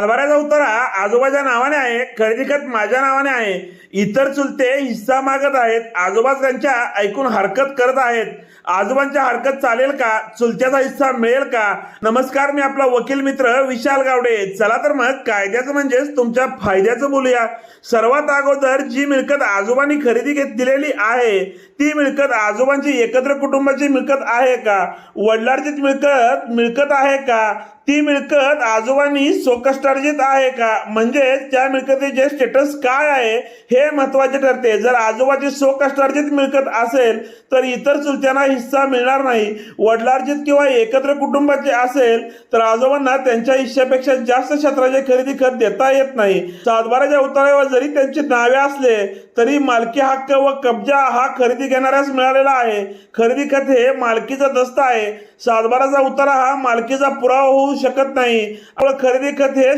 हरभऱ्याचा उतारा आजोबाच्या नावाने आहे, खरेदी खत माझ्या नावाने आहे. इतर चुलते हिस्सा मागत आहेत. आजोबा त्यांच्या ऐकून हरकत करत आहेत. आजोबांच्या हरकत चालेल का? चुलत्याचा हिस्सा मिळेल का? नमस्कार, मी आपला वकील मित्र विशाल गावडे. चला तर मग कायद्याचं म्हणजेच तुमच्या फायद्याचं बोलूया. सर्वात अगोदर जी मिळकत आजोबांनी खरेदी दिलेली आहे ती मिळकत आजोबांची एकत्र कुटुंबाची मिळकत आहे का? वडिलांची मिळकत आहे का? ती मिळकत आजोबांनी स्वकष्टार्जित आहे का? म्हणजे त्या मिळकतीचे स्टेटस काय आहे हे महत्वाचे ठरते. जर आजोबाची स्वकष्टार्जित मिळकत असेल तर इतर चुलत्यांना हिस्सा मिळणार नाही. वडिलार्जित किंवा एकत्र कुटुंबाचे असेल तर आजोबांना त्यांच्या हिश्श्यापेक्षा जास्त क्षेत्राचे खरेदी खत देता येत नाही. सातबाराच्या उतार्यावर जरी त्यांची नावे असले तरी मालकी हक्क व कब्जा हा खरेदी घेणाऱ्यास मिळालेला आहे. खरेदी खत हे मालकीचा दस्ता आहे. सातबाराचा उतारा हा मालकीचा पुरावा होऊ शकत नाही. खरेदी खत हे